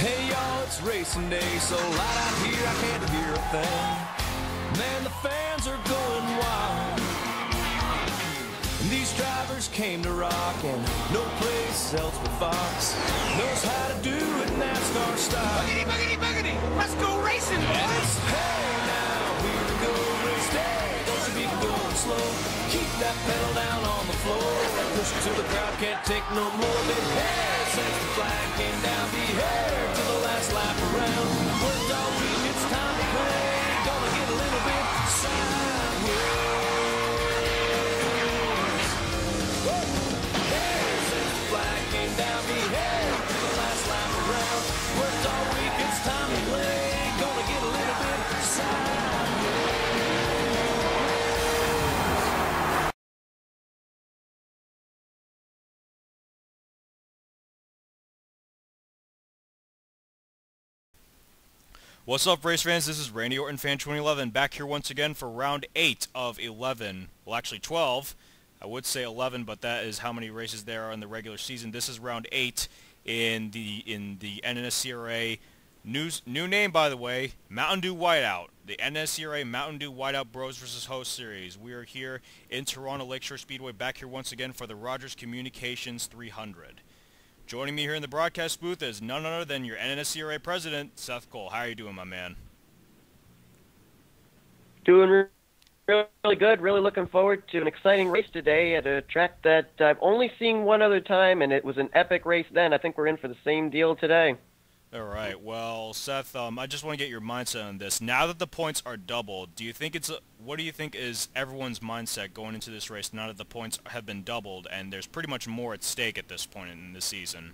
Hey y'all, it's racing day, so loud out here I can't hear a thing. Man, the fans are going wild. And these drivers came to rock, and no place else but Fox knows how to do it NASCAR style. Buggity, buggity, buggity! Let's go racing, boys! Hey now, here we go, race day. Don't you be going slow. Keep that pedal down on the floor. Push it till the crowd can't take no more. Big hair since the flag came down. Be here to the last lap around. Worked all week, it's time to play. Gonna get a little bit sideways. Hair since the flag came down. Be here to the last lap around. Worked all week, it's time to play. Gonna get a little bit sideways. What's up, race fans? This is Randy Orton, Fan 2011, back here once again for round 8 of 11. Well, actually 12. I would say 11, but that is how many races there are in the regular season. This is round 8 in the NNSCRA new name, by the way, Mountain Dew Whiteout. The NNSCRA Mountain Dew Whiteout Bros vs. Host Series. We are here in Toronto Lakeshore Speedway, back here once again for the Rogers Communications 300. Joining me here in the broadcast booth is none other than your NNSCRA President, Seth Cole. How are you doing, my man? Doing really good. Really looking forward to an exciting race today at a track that I've only seen one other time, and it was an epic race then. I think we're in for the same deal today. All right. Well, Seth, I just want to get your mindset on this. Now that the points are doubled, what do you think is everyone's mindset going into this race now that the points have been doubled and there's pretty much more at stake at this point in the season?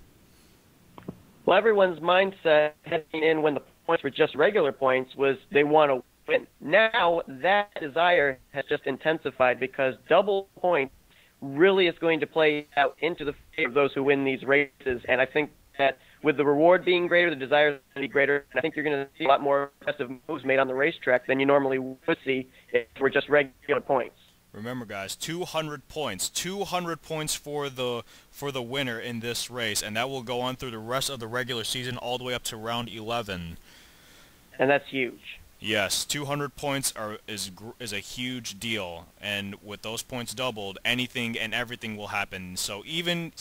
Well, everyone's mindset heading in when the points were just regular points was they want to win. Now that desire has just intensified because double points really is going to play out into the favor of those who win these races, and I think that with the reward being greater, the desire is going to be greater, and I think you're going to see a lot more impressive moves made on the racetrack than you normally would see if it were just regular points. Remember, guys, 200 points. 200 points for the winner in this race, and that will go on through the rest of the regular season all the way up to round 11. And that's huge. Yes, 200 points is a huge deal, and with those points doubled, anything and everything will happen. So even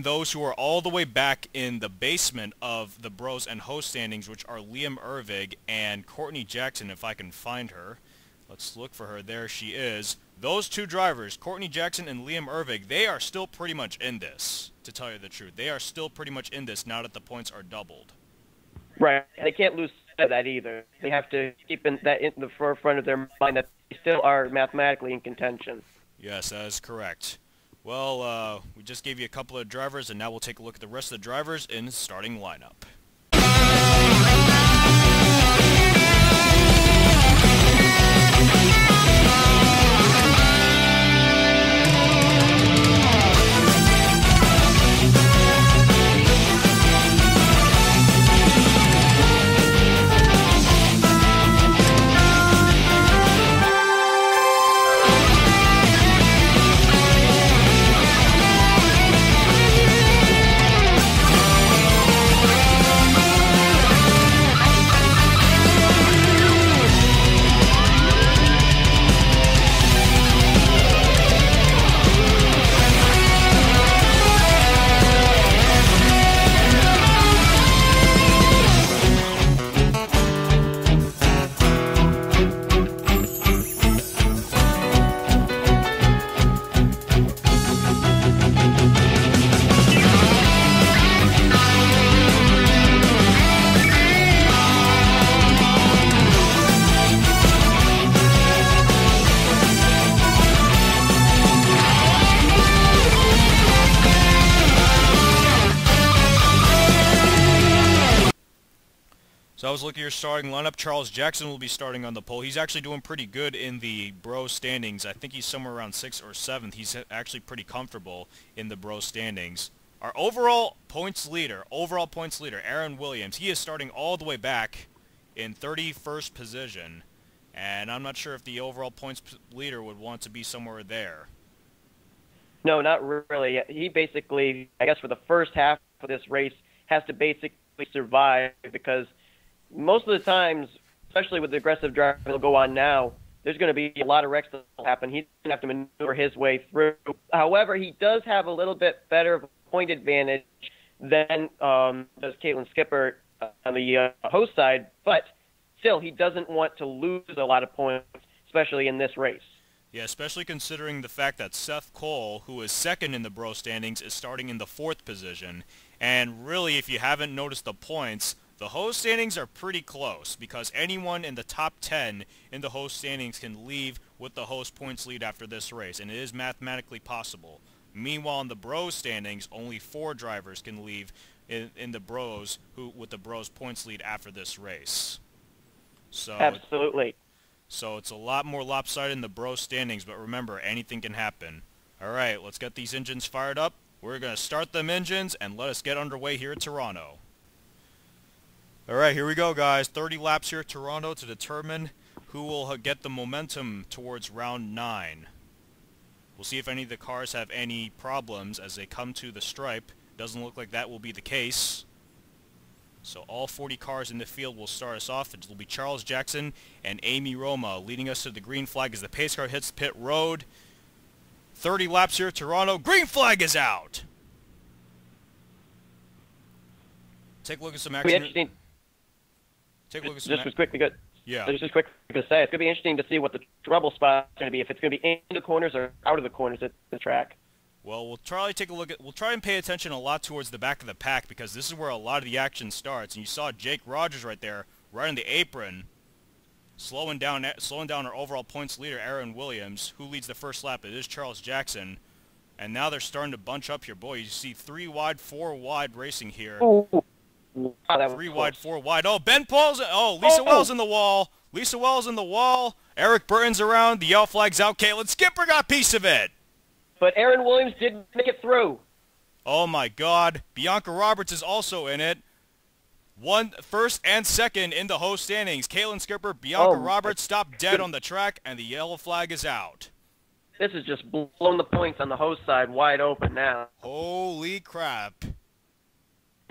those who are all the way back in the basement of the Bros and Host standings, which are Liam Ervig and Courtney Jackson, if I can find her. Let's look for her. There she is. Those two drivers, Courtney Jackson and Liam Ervig, they are still pretty much in this, to tell you the truth. They are still pretty much in this now that the points are doubled. Right. They can't lose sight of that either. They have to keep that in the forefront of their mind that they still are mathematically in contention. Yes, that is correct. Well, we just gave you a couple of drivers, and now we'll take a look at the rest of the drivers in the starting lineup. So I was looking at your starting lineup. Charles Jackson will be starting on the pole. He's actually doing pretty good in the Bro standings. I think he's somewhere around 6th or 7th. He's actually pretty comfortable in the Bro standings. Our overall points leader, Aaron Williams, he is starting all the way back in 31st position. And I'm not sure if the overall points leader would want to be somewhere there. No, not really. He basically, I guess for the first half of this race, has to basically survive, because most of the times, especially with the aggressive driver that'll go on now, there's going to be a lot of wrecks that will happen. He's going to have to maneuver his way through. However, he does have a little bit better of a point advantage than does Caitlin Skipper on the host side, but still, he doesn't want to lose a lot of points, especially in this race. Yeah, especially considering the fact that Seth Cole, who is second in the bro standings, is starting in the 4th position. And really, if you haven't noticed the points, the host standings are pretty close, because anyone in the top 10 in the host standings can leave with the host points lead after this race, and it is mathematically possible. Meanwhile, in the bros standings, only 4 drivers can leave in the bros with the bros points lead after this race. So Absolutely. So it's a lot more lopsided in the bro standings, but remember, anything can happen. All right, let's get these engines fired up. We're going to start them engines and let us get underway here at Toronto. All right, here we go, guys. 30 laps here at Toronto to determine who will get the momentum towards round 9. We'll see if any of the cars have any problems as they come to the stripe. Doesn't look like that will be the case. So all 40 cars in the field will start us off. It will be Charles Jackson and Amy Roma leading us to the green flag as the pace car hits pit road. 30 laps here at Toronto. Green flag is out! Take a look at some action. Interesting. Take a look at some Just was quickly good. Yeah. Just quick to say, it's going to be interesting to see what the trouble spot is going to be, if it's going to be in the corners or out of the corners at the track. Well, we'll try and pay attention a lot towards the back of the pack, because this is where a lot of the action starts. And you saw Jake Rogers right there, right on the apron, slowing down our overall points leader, Aaron Williams, who leads the first lap. It is Charles Jackson. And now they're starting to bunch up here. Boy, you see 3 wide, 4 wide racing here. Oh, wow, 3 wide, 4 wide. Oh, Ben Paul's... Oh, Lisa Wells in the wall. Lisa Wells in the wall. Eric Burton's around. The yellow flag's out. Caitlin Skipper got a piece of it. But Aaron Williams didn't make it through. Oh, my God. Bianca Roberts is also in it. First and second in the host standings. Caitlin Skipper, Bianca Roberts stopped dead on the track, and the yellow flag is out. This is just blowing the points on the host side wide open now. Holy crap.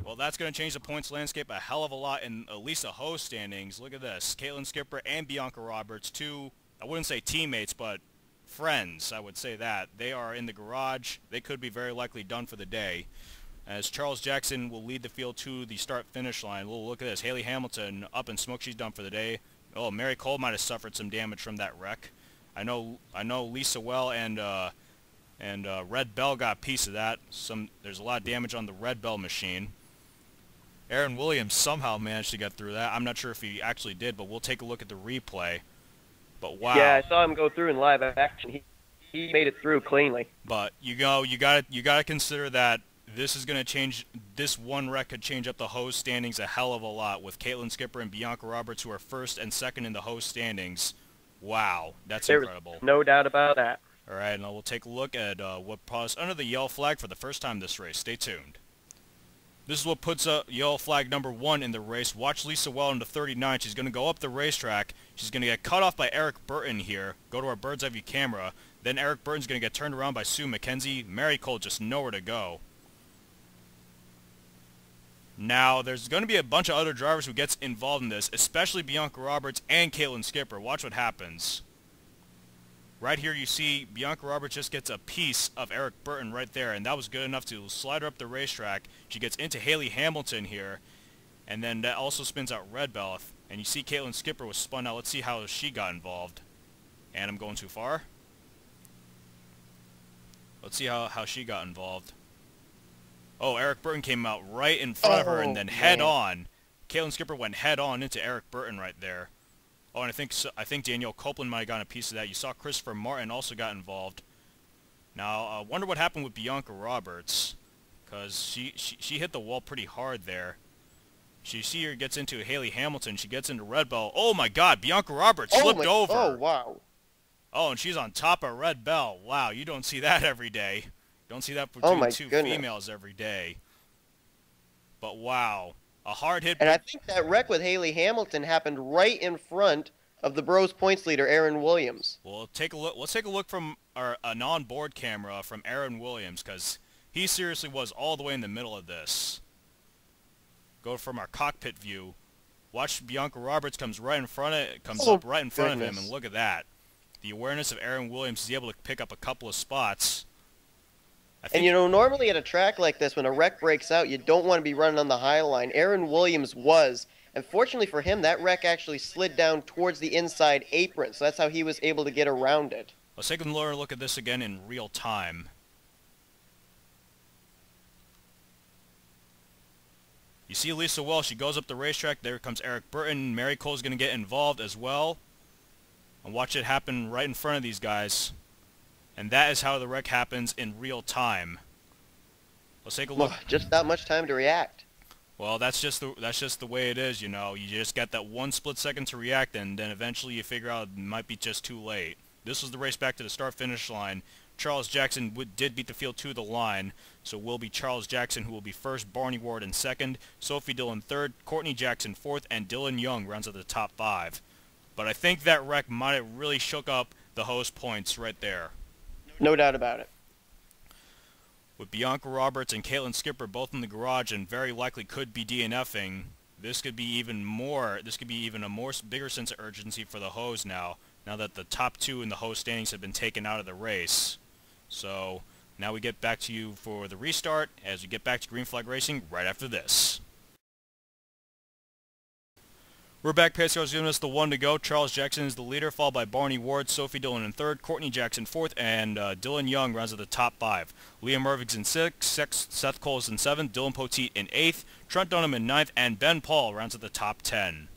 Well, that's going to change the points landscape a hell of a lot in at least the host standings. Look at this. Caitlin Skipper and Bianca Roberts, 2, I wouldn't say teammates, but friends, I would say that. They are in the garage. They could be very likely done for the day, as Charles Jackson will lead the field to the start-finish line. Look at this. Haley Hamilton up in smoke. She's done for the day. Oh, Mary Cole might have suffered some damage from that wreck. I know Lisa Well and Red Bell got a piece of that. There's a lot of damage on the Red Bell machine. Aaron Williams somehow managed to get through that. I'm not sure if he actually did, but we'll take a look at the replay. But wow. Yeah, I saw him go through in live action. He made it through cleanly. But you gotta consider that this is gonna change. This one wreck could change up the host standings a hell of a lot, with Caitlin Skipper and Bianca Roberts, who are first and second in the host standings. Wow, that's incredible. There's no doubt about that. All right, now we'll take a look at what paused under the yellow flag for the first time this race. Stay tuned. This is what puts yellow flag number 1 in the race. Watch Lisa Well into 39. She's going to go up the racetrack. She's going to get cut off by Eric Burton here. Go to our bird's eye view camera. Then Eric Burton's going to get turned around by Sue McKenzie. Mary Cole just nowhere to go. Now, there's going to be a bunch of other drivers who gets involved in this, especially Bianca Roberts and Caitlin Skipper. Watch what happens. Right here you see Bianca Roberts just gets a piece of Eric Burton right there, and that was good enough to slide her up the racetrack. She gets into Haley Hamilton here, and then that also spins out Red Bell. And you see Caitlin Skipper was spun out. Let's see how she got involved. And I'm going too far. Let's see how she got involved. Oh, Eric Burton came out right in front of her and then head on. Caitlin Skipper went head on into Eric Burton right there. Oh, and I think Danielle Copeland might have gotten a piece of that. You saw Christopher Martin also got involved. Now, I wonder what happened with Bianca Roberts, because she hit the wall pretty hard there. You see her gets into Haley Hamilton. She gets into Red Bell. Oh, my God. Bianca Roberts slipped over. Oh, wow. Oh, and she's on top of Red Bell. Wow, you don't see that every day. You don't see that between two females every day. But, wow. A hard hit. And I think that wreck with Haley Hamilton happened right in front of the Bros points leader, Aaron Williams. Well, take a look. Let's take a look from an on-board camera from Aaron Williams, because he seriously was all the way in the middle of this. go from our cockpit view. Watch Bianca Roberts comes right in front of up right in front of him, and look at that. The awareness of Aaron Williams is able to pick up a couple of spots. And you know, normally at a track like this, when a wreck breaks out, you don't want to be running on the high line. Aaron Williams was. And fortunately for him, that wreck actually slid down towards the inside apron, so that's how he was able to get around it. Let's take a look at this again in real time. You see Lisa Welsh, she goes up the racetrack. There comes Eric Burton. Mary Cole's going to get involved as well. And watch it happen right in front of these guys. And that is how the wreck happens in real time. Let's take a look. Just not much time to react. Well, that's just the way it is, you know. You just get that one split second to react, and then eventually you figure out it might be just too late. This was the race back to the start-finish line. Charles Jackson did beat the field to the line, so will be Charles Jackson who will be first, Barney Ward in second, Sophie Dillon third, Courtney Jackson fourth, and Dylan Young rounds out the top 5. But I think that wreck might have really shook up the host points right there. No doubt about it. With Bianca Roberts and Caitlin Skipper both in the garage and very likely could be DNFing, this could be even a bigger sense of urgency for the hose now that the top 2 in the hose standings have been taken out of the race. So now we get back to you for the restart as we get back to green flag racing right after this. We're back. Pace car's giving us the 1 to go. Charles Jackson is the leader, followed by Barney Ward, Sophie Dillon in third, Courtney Jackson fourth, and Dylan Young rounds out the top 5. Liam Irving's in 6th, Seth Cole is in 7th, Dylan Poteet in 8th, Trent Dunham in 9th, and Ben Paul rounds out the top 10.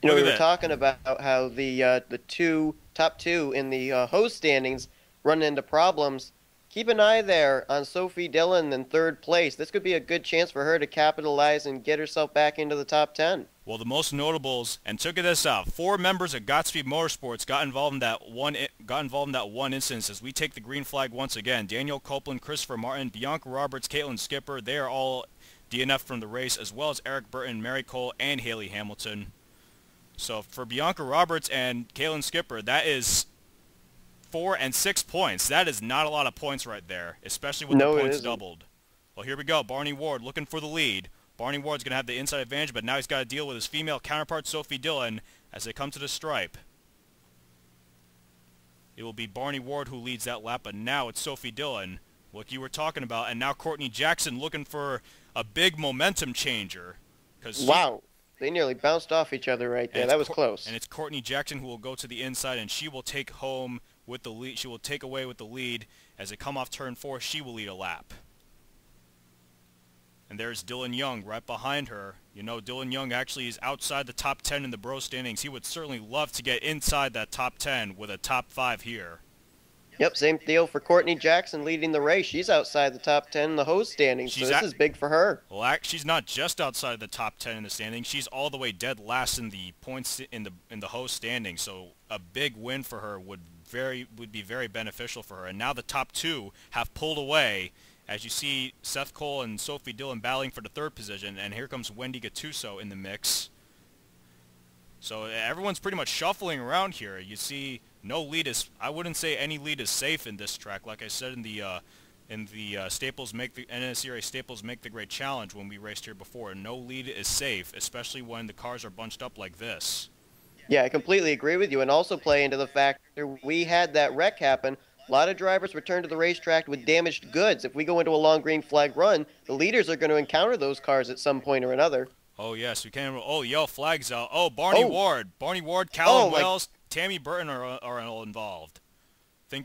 You know, we were talking about how the top two in the hose standings run into problems. Keep an eye there on Sophie Dillon in 3rd place. This could be a good chance for her to capitalize and get herself back into the top 10. Well, the most notables, and check this out, 4 members of Godspeed Motorsports got involved in that one instance as we take the green flag once again. Daniel Copeland, Christopher Martin, Bianca Roberts, Caitlin Skipper, they are all DNF from the race, as well as Eric Burton, Mary Cole, and Haley Hamilton. So for Bianca Roberts and Caitlin Skipper, that is 4 and 6 points. That is not a lot of points right there, especially with the points doubled. Well, here we go. Barney Ward looking for the lead. Barney Ward's going to have the inside advantage, but now he's got to deal with his female counterpart, Sophie Dillon, as they come to the stripe. It will be Barney Ward who leads that lap, but now it's Sophie Dillon, like you were talking about, and now Courtney Jackson looking for a big momentum changer. Wow. They nearly bounced off each other right there. That was close. And it's Courtney Jackson who will go to the inside, and she will take home with the lead. She will take away with the lead as they come off turn 4. She will lead a lap. And there's Dylan Young right behind her. You know, Dylan Young actually is outside the top 10 in the bro standings. He would certainly love to get inside that top 10 with a top 5 here. Yep, same deal for Courtney Jackson leading the race. She's outside the top 10 in the hose standings, so this is big for her. Well, she's not just outside the top 10 in the standings. She's all the way dead last in the points in the hose standings. So a big win for her would be very beneficial for her. And now the top 2 have pulled away, as you see Seth Cole and Sophie Dillon battling for the 3rd position, and here comes Wendy Gattuso in the mix. So everyone's pretty much shuffling around here. You see, no lead is. I wouldn't say any lead is safe in this track. Like I said in the Staples make the NNSCRA Staples Make the Great Challenge when we raced here before, no lead is safe, especially when the cars are bunched up like this. Yeah, I completely agree with you, and also play into the fact that we had that wreck happen. A lot of drivers return to the racetrack with damaged goods. If we go into a long green flag run, the leaders are going to encounter those cars at some point or another. Oh, yes, we can. Oh, yellow flags out. Oh, Barney Ward, Callum Wells, Tammy Burton are all involved.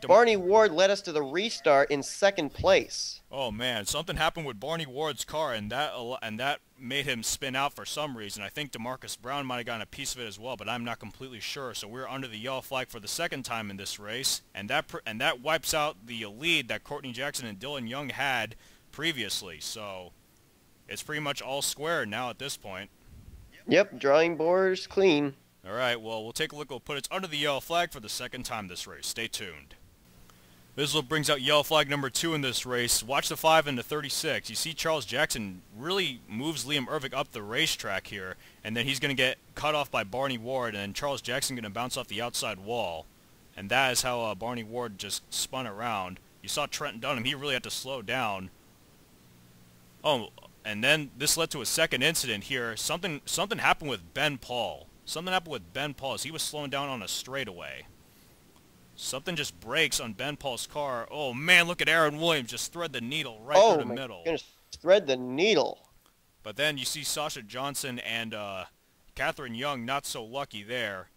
Barney Ward led us to the restart in 2nd place. Oh, man, something happened with Barney Ward's car, and that made him spin out for some reason. I think DeMarcus Brown might have gotten a piece of it as well, but I'm not completely sure. So we're under the yellow flag for the 2nd time in this race, and that wipes out the lead that Courtney Jackson and Dylan Young had previously. So it's pretty much all square now at this point. Yep, drawing boards clean. All right, well, we'll take a look. We'll put it under the yellow flag for the 2nd time this race. Stay tuned. This brings out yellow flag number 2 in this race. Watch the 5 and the 36. You see Charles Jackson really moves Liam Irving up the racetrack here, and then he's going to get cut off by Barney Ward, and then Charles Jackson going to bounce off the outside wall. And that is how Barney Ward just spun around. You saw Trent Dunham. He really had to slow down. Oh, and then this led to a second incident here. Something happened with Ben Paul. Something happened with Ben Paul as he was slowing down on a straightaway. Something just breaks on Ben Paul's car. Oh man, look at Aaron Williams just thread the needle right through the middle. Goodness, thread the needle. But then you see Sasha Johnson and Catherine Young not so lucky there.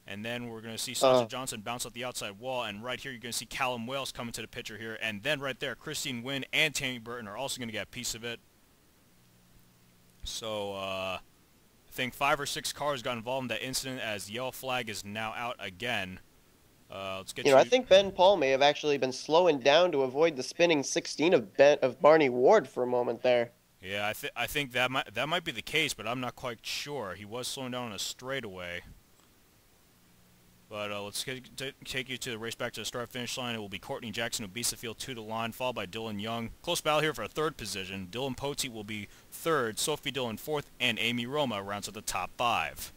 And then we're going to see Sasha Johnson bounce off the outside wall. And right here you're going to see Callum Wales coming to the picture here. And then right there, Christine Wynn and Tammy Burton are also going to get a piece of it. So I think 5 or 6 cars got involved in that incident as the yellow flag is now out again. Let's get I think Ben Paul may have actually been slowing down to avoid the spinning 16 of Barney Ward for a moment there. Yeah, I think that might be the case, but I'm not quite sure. He was slowing down on a straightaway. But let's take you to the race back to the start-finish line. It will be Courtney Jackson who beats the field 2 to line, followed by Dylan Young. Close battle here for a 3rd position. Dylan Poteet will be 3rd, Sophie Dillon 4th, and Amy Roma rounds out the top 5.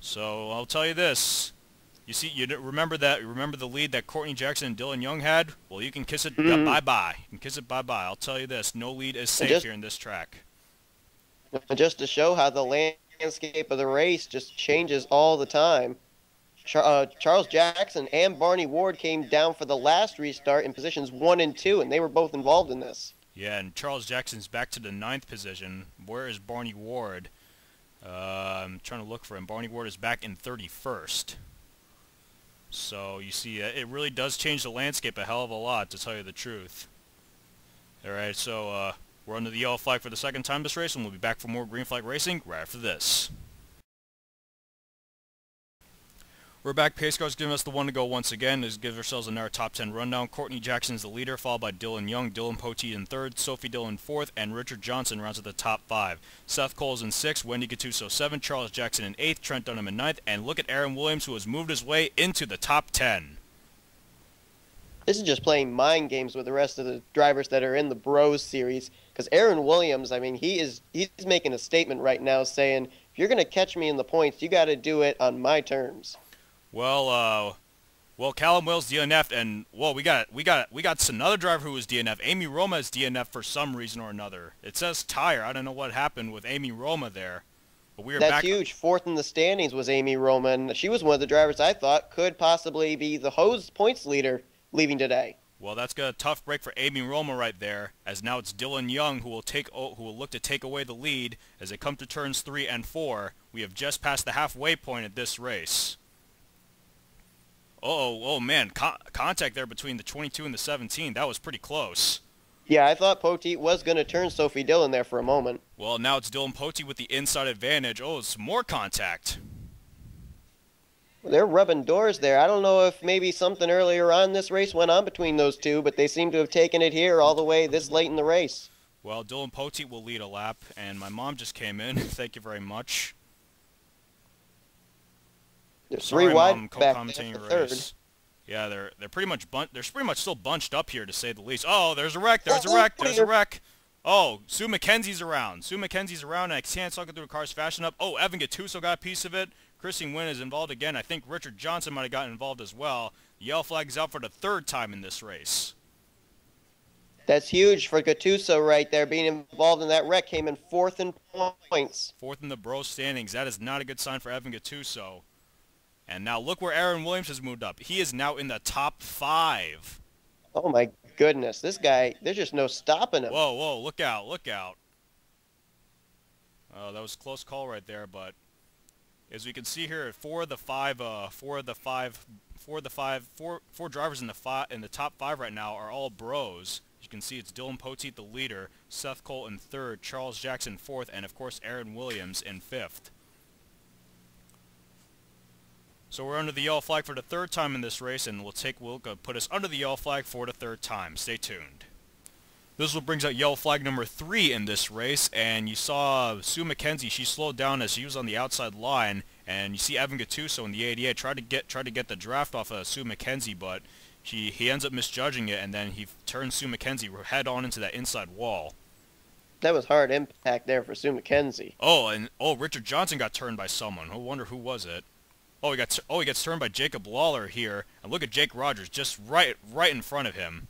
So I'll tell you this. You remember the lead that Courtney Jackson and Dylan Young had? Well, you can kiss it bye-bye. You can kiss it bye-bye. I'll tell you this, no lead is safe here in this track. Just to show how the landscape of the race just changes all the time. Charles Jackson and Barney Ward came down for the last restart in positions 1 and 2, and they were both involved in this. Yeah, and Charles Jackson's back to the 9th position. Where is Barney Ward? I'm trying to look for him. Barney Ward is back in 31st. So you see, it really does change the landscape a hell of a lot, to tell you the truth. Alright, so we're under the yellow flag for the 2nd time this race, and we'll be back for more green flag racing right after this. We're back. Pace car's giving us the one to go once again. This gives ourselves another top 10 rundown. Courtney Jackson's the leader, followed by Dylan Young, Dylan Poteet in 3rd, Sophie Dillon 4th, and Richard Johnson rounds at the top 5. Seth Cole's in 6th, Wendy Gattuso 7th, Charles Jackson in 8th, Trent Dunham in 9th, and look at Aaron Williams, who has moved his way into the top 10. This is just playing mind games with the rest of the drivers that are in the Bros series. Because Aaron Williams, I mean, he's making a statement right now saying, if you're going to catch me in the points, you got to do it on my terms. Well, Callum Wales DNF'd, and we got another driver who was DNF. Amy Roma is DNF for some reason or another. It says tire. I don't know what happened with Amy Roma there, but we are back. That's huge. 4th in the standings was Amy Roma, and she was one of the drivers I thought could possibly be the hose points leader leaving today. Well, that's got a tough break for Amy Roma right there, as now it's Dylan Young who will look to take away the lead as they come to turns 3 and 4. We have just passed the halfway point at this race. Oh man, contact there between the 22 and the 17. That was pretty close. Yeah, I thought Poteet was going to turn Sophie Dillon there for a moment. Well, now it's Dylan Poteet with the inside advantage. Oh, it's more contact. Well, they're rubbing doors there. I don't know if maybe something earlier on this race went on between those two, but they seem to have taken it here all the way this late in the race. Well, Dylan Poteet will lead a lap, and my mom just came in. Thank you very much. There's Sorry, 3 wide Mom, back co-commentating there race. for 3rd. Yeah, they're pretty much still bunched up here, to say the least. Oh, there's a wreck. There's a wreck. Oh, Sue McKenzie's around. And I can't suck it through the cars fast enough. Oh, Evan Gattuso got a piece of it. Christine Wynn is involved again. I think Richard Johnson might have gotten involved as well. The yellow flag is out for the 3rd time in this race. That's huge for Gattuso right there. Being involved in that wreck, came in 4th in points. 4th in the Bros standings. That is not a good sign for Evan Gattuso. And now look where Aaron Williams has moved up. He is now in the top 5. Oh my goodness, this guy, there's just no stopping him. Whoa, look out. Oh, that was a close call right there, but as we can see here, four drivers in the top 5 right now are all Bros. As you can see, it's Dylan Poteet the leader, Seth Cole in 3rd, Charles Jackson 4th, and of course Aaron Williams in 5th. So we're under the yellow flag for the 3rd time in this race, and we'll put us under the yellow flag for the 3rd time. Stay tuned. This will brings out yellow flag number 3 in this race, and you saw Sue McKenzie. She slowed down as she was on the outside line, and you see Evan Gattuso in the 88 tried to get the draft off of Sue McKenzie, but he ends up misjudging it, and then he turns Sue McKenzie head on into that inside wall. That was hard impact there for Sue McKenzie. Oh, Richard Johnson got turned by someone. I wonder who was it. Oh, he gets turned by Jacob Lawler here, and look at Jake Rogers just right in front of him.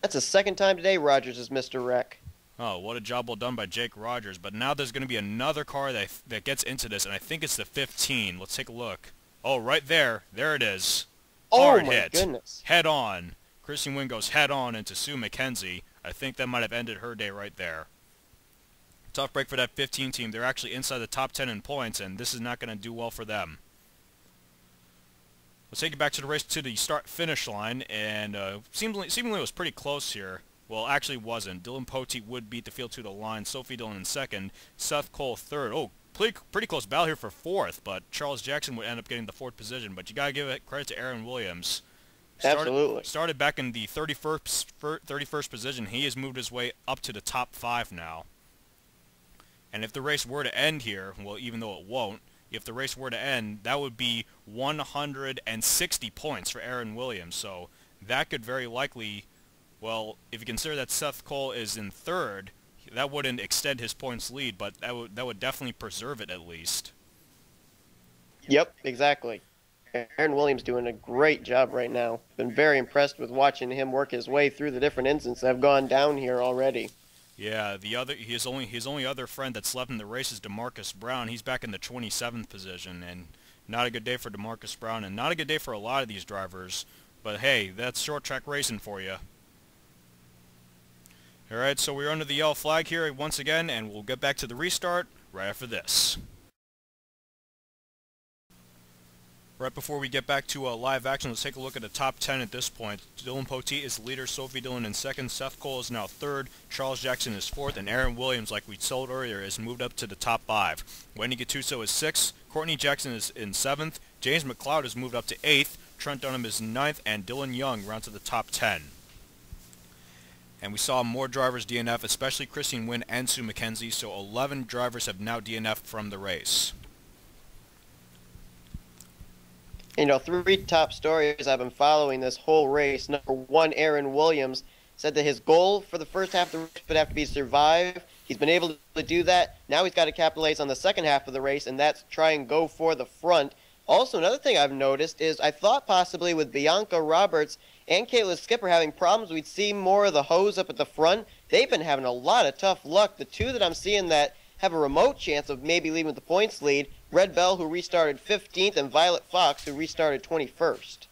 That's the second time today Rogers has missed a wreck. Oh, what a job well done by Jake Rogers. But now there's going to be another car that gets into this, and I think it's the 15. Let's take a look. Oh, right there. There it is. Hard Oh, my hit. goodness. Head on. Christian Wynn goes head on into Sue McKenzie. I think that might have ended her day right there. Tough break for that 15 team. They're actually inside the top 10 in points, and this is not going to do well for them. Let's take it back to the race to the start-finish line, and seemingly it was pretty close here. Well, actually wasn't. Dylan Poteet would beat the field to the line. Sophie Dillon in second. Seth Cole third. Oh, pretty close battle here for fourth, but Charles Jackson would end up getting the fourth position. But you got to give it credit to Aaron Williams. Absolutely. Started back in the 31st position. He has moved his way up to the top 5 now. And if the race were to end here, well, even though it won't, if the race were to end, that would be 160 points for Aaron Williams. So that could very likely, well, if you consider that Seth Cole is in third, that wouldn't extend his points lead, but that would definitely preserve it at least. Yep, exactly. Aaron Williams doing a great job right now. Been very impressed with watching him work his way through the different incidents that have gone down here already. Yeah, his only other friend that's left in the race is DeMarcus Brown. He's back in the 27th position, and not a good day for DeMarcus Brown, and not a good day for a lot of these drivers. But hey, that's short track racing for you. Alright, so we're under the yellow flag here once again, and we'll get back to the restart right after this. Right before we get back to live action, let's take a look at the top 10 at this point. Dylan Poteet is the leader, Sophie Dillon in second, Seth Cole is now third, Charles Jackson is fourth, and Aaron Williams, like we told earlier, is moved up to the top 5. Wendy Gattuso is sixth, Courtney Jackson is in seventh, James McLeod has moved up to 8th, Trent Dunham is ninth, and Dylan Young round to the top 10. And we saw more drivers DNF, especially Christine Wynn and Sue McKenzie, so 11 drivers have now DNF'd from the race. You know, 3 top stories I've been following this whole race. Number 1, Aaron Williams said that his goal for the first half of the race would have to be survive. He's been able to do that. Now he's got to capitalize on the second half of the race, and that's try and go for the front. Also, another thing I've noticed is I thought possibly with Bianca Roberts and Kayla Skipper having problems, we'd see more of the hose up at the front. They've been having a lot of tough luck. The 2 that I'm seeing that have a remote chance of maybe leaving with the points lead, Red Bell, who restarted 15th, and Violet Fox, who restarted 21st.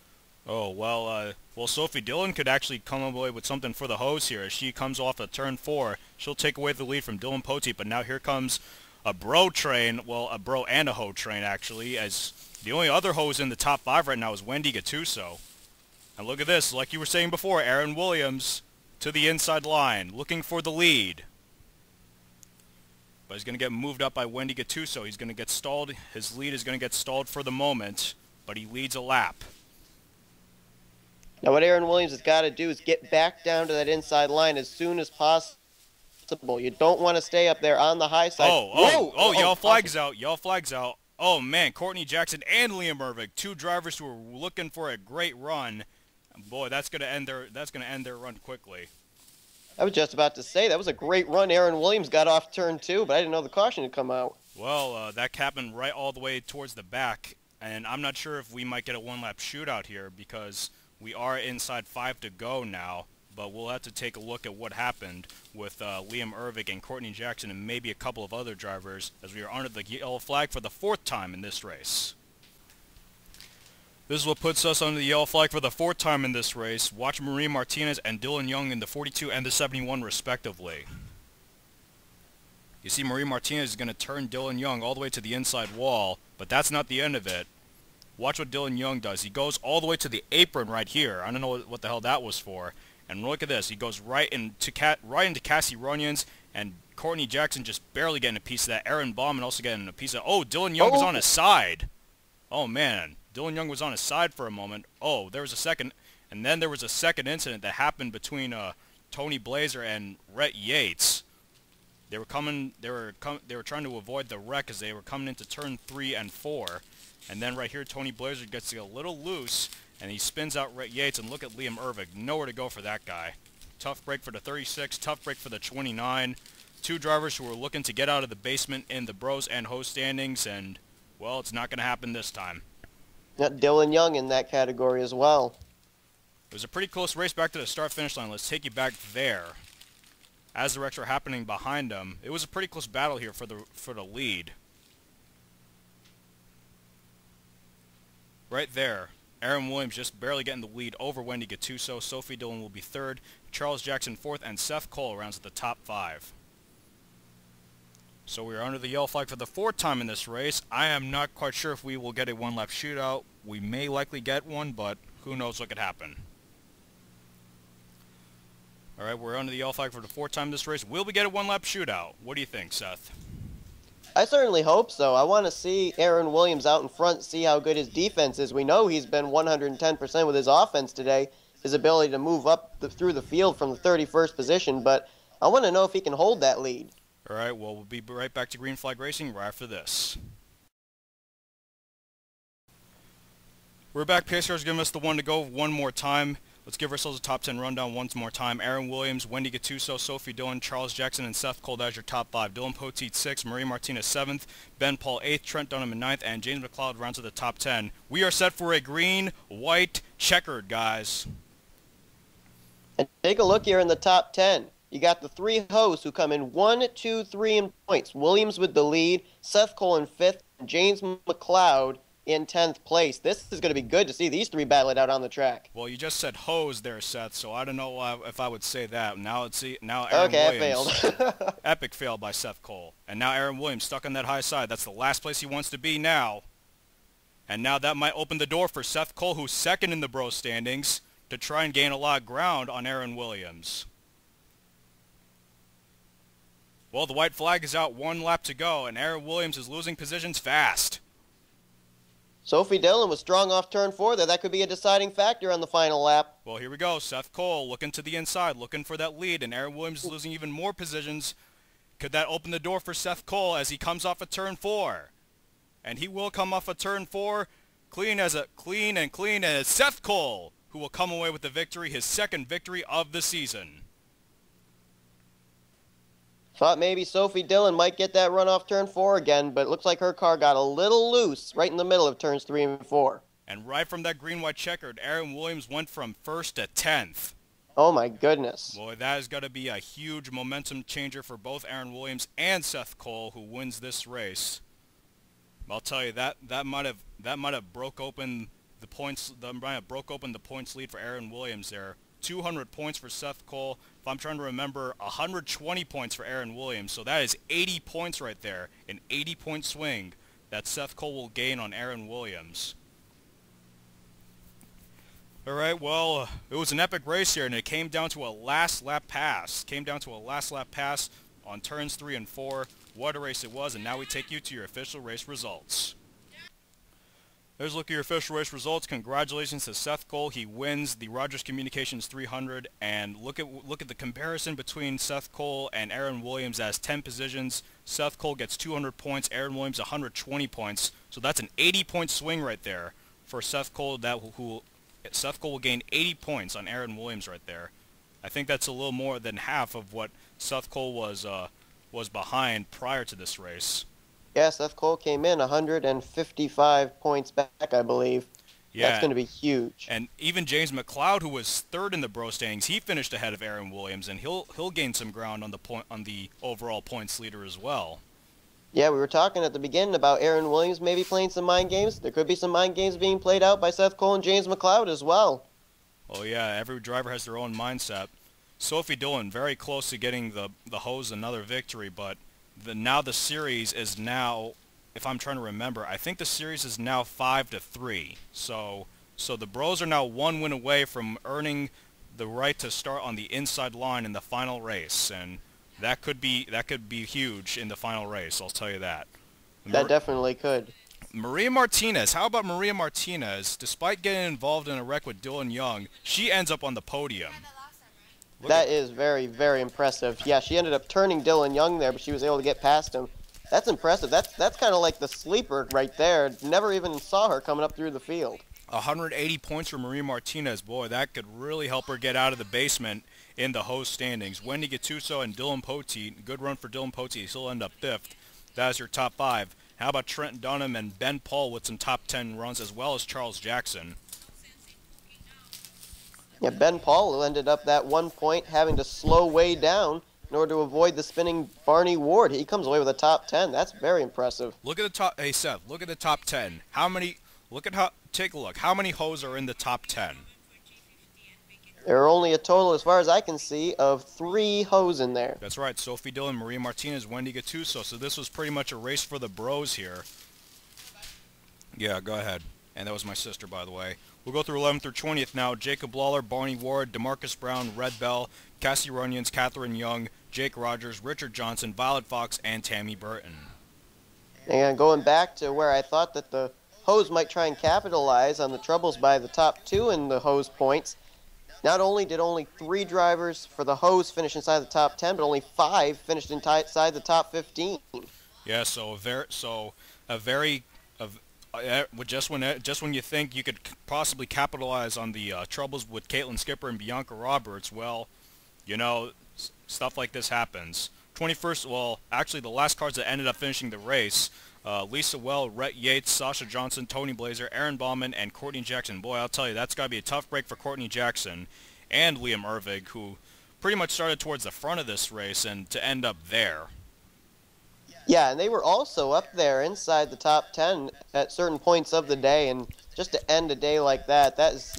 Oh, well, Sophie Dillon could actually come away with something for the hose here. As she comes off of turn 4, she'll take away the lead from Dylan Poteet, but now here comes a bro train, well, a bro and a hoe train, actually, as the only other hose in the top 5 right now is Wendy Gattuso. And look at this, like you were saying before, Aaron Williams to the inside line, looking for the lead. But he's going to get moved up by Wendy Gattuso. He's going to get stalled. His lead is going to get stalled for the moment, but he leads a lap. Now what Aaron Williams has got to do is get back down to that inside line as soon as possible. You don't want to stay up there on the high side. Yellow flag's out. Yellow flag's out. Oh, man, Courtney Jackson and Liam Ervig, 2 drivers who are looking for a great run. Boy, that's going to end their run quickly. I was just about to say, that was a great run Aaron Williams got off turn 2, but I didn't know the caution had come out. Well, that happened right all the way towards the back, and I'm not sure if we might get a one-lap shootout here because we are inside 5 to go now, but we'll have to take a look at what happened with Liam Ervig and Courtney Jackson and maybe a couple of other drivers as we are under the yellow flag for the 4th time in this race. This is what puts us under the yellow flag for the 4th time in this race. Watch Marie Martinez and Dylan Young in the 42 and the 71 respectively. You see Marie Martinez is going to turn Dylan Young all the way to the inside wall, but that's not the end of it. Watch what Dylan Young does. He goes all the way to the apron right here. I don't know what the hell that was for. And look at this. He goes right into Cassie Runyons, and Courtney Jackson just barely getting a piece of that. Aaron Bauman also getting a piece of that. Oh, Dylan Young was on his side. Oh, man. Dylan Young was on his side for a moment. Oh, there was a second. And then there was a second incident that happened between Tony Blazer and Rhett Yates. They were trying to avoid the wreck as they were coming into turn 3 and 4. And then right here, Tony Blazer gets a little loose, and he spins out Rhett Yates, and look at Liam Ervig. Nowhere to go for that guy. Tough break for the 36, tough break for the 29. 2 drivers who were looking to get out of the basement in the bros and host standings, and, well, it's not going to happen this time. Dylan Young in that category as well. It was a pretty close race back to the start-finish line. Let's take you back there. As the wrecks are happening behind them, it was a pretty close battle here for the lead. Right there, Aaron Williams just barely getting the lead over Wendy Gattuso. Sophie Dillon will be third, Charles Jackson fourth, and Seth Cole rounds at the top 5. So we are under the yellow flag for the 4th time in this race. I am not quite sure if we will get a one-lap shootout. We may likely get one, but who knows what could happen. Alright, we're under the yellow flag for the 4th time in this race. Will we get a one-lap shootout? What do you think, Seth? I certainly hope so. I want to see Aaron Williams out in front, see how good his defense is. We know he's been 110% with his offense today, his ability to move up through the field from the 31st position, but I want to know if he can hold that lead. Alright, well, we'll be right back to Green Flag Racing right after this. We're back. Pacecar's giving us the one to go one more time. Let's give ourselves a top 10 rundown once more time. Aaron Williams, Wendy Gattuso, Sophie Dillon, Charles Jackson, and Seth Cole as your top 5. Dylan Poteet 6th, Maria Martinez 7th, Ben Paul 8th, Trent Dunham in 9th, and James McLeod rounds to the top 10. We are set for a green, white, checkered, guys. And take a look here in the top 10. You got the 3 hosts who come in 1, 2, 3 in points. Williams with the lead, Seth Cole in 5th, and James McLeod in 10th place. This is going to be good to see these 3 battle it out on the track. Well, you just said hose there, Seth, so I don't know if I would say that. Now Aaron Williams. I failed. Epic fail by Seth Cole. And now Aaron Williams stuck on that high side. That's the last place he wants to be now. And now that might open the door for Seth Cole, who's 2nd in the bro standings, to try and gain a lot of ground on Aaron Williams. Well, the white flag is out, 1 lap to go, and Aaron Williams is losing positions fast. Sophie Dillon was strong off turn 4 there. That could be a deciding factor on the final lap. Well, here we go. Seth Cole looking to the inside, looking for that lead, and Aaron Williams is losing even more positions. Could that open the door for Seth Cole as he comes off of turn 4? And he will come off of turn 4 clean as Seth Cole, who will come away with the victory, his 2nd victory of the season. Thought maybe Sophie Dillon might get that run off turn 4 again, but it looks like her car got a little loose right in the middle of turns 3 and 4. And right from that green-white checkered, Aaron Williams went from 1st to 10th. Oh my goodness. Boy, that is going to be a huge momentum changer for both Aaron Williams and Seth Cole, who wins this race. I'll tell you, that might have broke open the points. That might have broke open the points lead for Aaron Williams there. 200 points for Seth Cole. If I'm trying to remember, 120 points for Aaron Williams. So that is 80 points right there, an 80-point swing that Seth Cole will gain on Aaron Williams. All right, well, it was an epic race here, and it came down to a last lap pass. On turns 3 and 4. What a race it was, and now we take you to your official race results. There's a look at your official race results. Congratulations to Seth Cole. He wins the Rogers Communications 300, and look at the comparison between Seth Cole and Aaron Williams as 10 positions. Seth Cole gets 200 points, Aaron Williams 120 points. So that's an 80-point swing right there for Seth Cole. Seth Cole will gain 80 points on Aaron Williams right there. I think that's a little more than half of what Seth Cole was behind prior to this race. Yeah, Seth Cole came in 155 points back, I believe. Yeah. That's going to be huge. And even James McLeod, who was 3rd in the bro standings, he finished ahead of Aaron Williams, and he'll gain some ground on the overall points leader as well. Yeah, we were talking at the beginning about Aaron Williams maybe playing some mind games. There could be some mind games being played out by Seth Cole and James McLeod as well. Oh yeah, every driver has their own mindset. Sophie Dillon very close to getting the hose another victory, but now the series is now, if I'm trying to remember, I think the series is now 5-3. So the bros are now 1 win away from earning the right to start on the inside line in the final race, and that could be huge in the final race. I'll tell you that. That definitely could. Maria Martinez. How about Maria Martinez? Despite getting involved in a wreck with Dylan Young, she ends up on the podium. That is very, very impressive. Yeah, she ended up turning Dylan Young there, but she was able to get past him. That's impressive. That's kind of like the sleeper right there. Never even saw her coming up through the field. 180 points for Maria Martinez. Boy, that could really help her get out of the basement in the host standings. Wendy Gattuso and Dylan Poteet. Good run for Dylan Poteet. He'll end up 5th. That is your top 5. How about Trent Dunham and Ben Paul with some top 10 runs, as well as Charles Jackson? Yeah, Ben Paul ended up that 1 point having to slow way down in order to avoid the spinning Barney Ward. He comes away with a top 10. That's very impressive. Look at the top. Hey Seth, look at the top 10. How many? Look at how. Take a look. How many hoes are in the top 10? There are only a total, as far as I can see, of 3 hoes in there. That's right. Sophie Dillon, Maria Martinez, Wendy Gattuso. So this was pretty much a race for the bros here. Yeah, go ahead. And that was my sister, by the way. We'll go through 11th through 20th now. Jacob Lawler, Barney Ward, DeMarcus Brown, Red Bell, Cassie Runyons, Catherine Young, Jake Rogers, Richard Johnson, Violet Fox, and Tammy Burton. And going back to where I thought that the hoes might try and capitalize on the troubles by the top 2 in the hose points, not only did only 3 drivers for the hose finish inside the top 10, but only 5 finished inside the top 15. Yeah, just when you think you could possibly capitalize on the troubles with Caitlin Skipper and Bianca Roberts, well, you know, stuff like this happens. 21st, well, actually the last cars that ended up finishing the race, Lisa Well, Rhett Yates, Sasha Johnson, Tony Blazer, Aaron Bauman, and Courtney Jackson. Boy, I'll tell you, that's got to be a tough break for Courtney Jackson and Liam Ervig, who pretty much started towards the front of this race and to end up there. Yeah, and they were also up there inside the top 10 at certain points of the day, and just to end a day like that, that is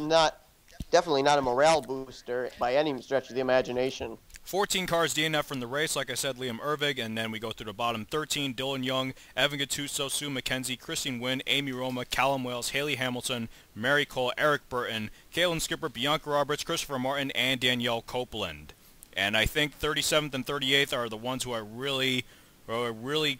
definitely not a morale booster by any stretch of the imagination. 14 cars DNF from the race, like I said, Liam Ervig, and then we go through the bottom 13, Dylan Young, Evan Gattuso, Sue McKenzie, Christine Wynn, Amy Roma, Callum Wales, Haley Hamilton, Mary Cole, Eric Burton, Caitlin Skipper, Bianca Roberts, Christopher Martin, and Danielle Copeland. And I think 37th and 38th are the ones who are really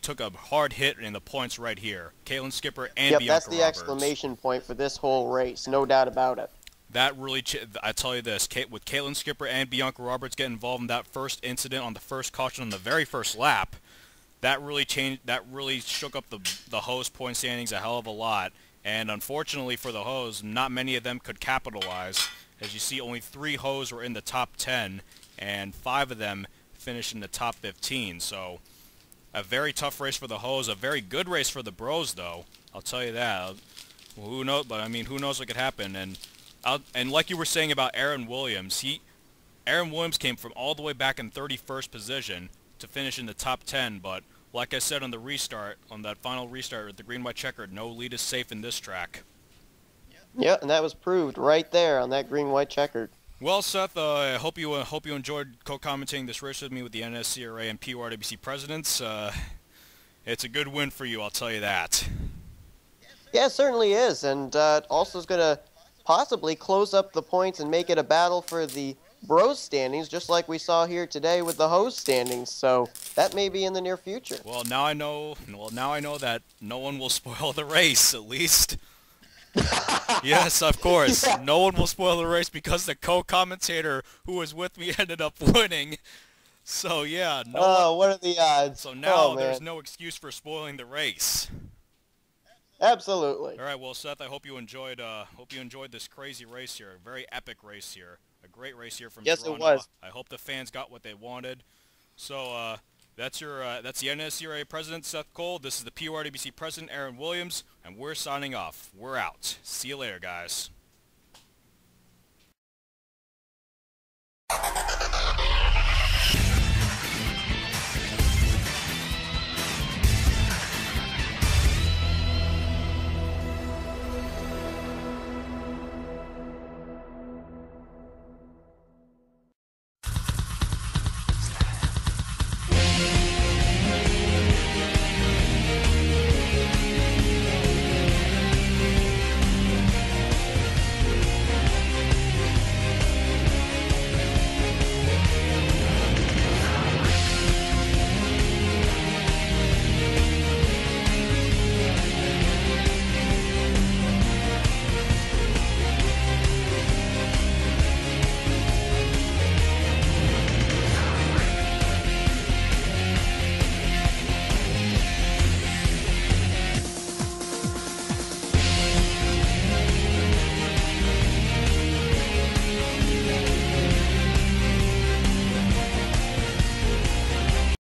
took a hard hit in the points right here. Caitlin Skipper and Bianca Roberts. Yep, that's the exclamation point for this whole race, no doubt about it. That really, I tell you this, with Caitlin Skipper and Bianca Roberts getting involved in that first incident on the first caution on the very first lap, that really shook up the hose point standings a hell of a lot. And unfortunately for the hose, not many of them could capitalize. As you see, only 3 hose were in the top 10, and 5 of them finished in the top 15. So a very tough race for the hose, a very good race for the bros, though. I'll tell you that. Well, who knows? But I mean, who knows what could happen? And like you were saying about Aaron Williams, Aaron Williams came from all the way back in 31st position to finish in the top 10. But like I said on the restart, on that final restart with the green-white checkered, no lead is safe in this track. Yeah, and that was proved right there on that green-white checkered. Well, Seth, I hope you enjoyed co-commentating this race with me with the NNSCRA and PRWC presidents. It's a good win for you, I'll tell you that. Yeah, it certainly is, and also is going to possibly close up the points and make it a battle for the bros standings, just like we saw here today with the hose standings. So that may be in the near future. Well, now I know. Well, now I know that no one will spoil the race, at least. Yes, of course. Yeah. No one will spoil the race because the co-commentator who was with me ended up winning. So yeah. What are the odds? So now there's no excuse for spoiling the race. Absolutely. All right. Well, Seth, I hope you enjoyed. This crazy race here. A very epic race here. A great race here from Toronto. Yes, it was. I hope the fans got what they wanted. So that's the NNSCRA President Seth Cole. This is the PRWC President Aaron Williams, and we're signing off. We're out. See you later, guys.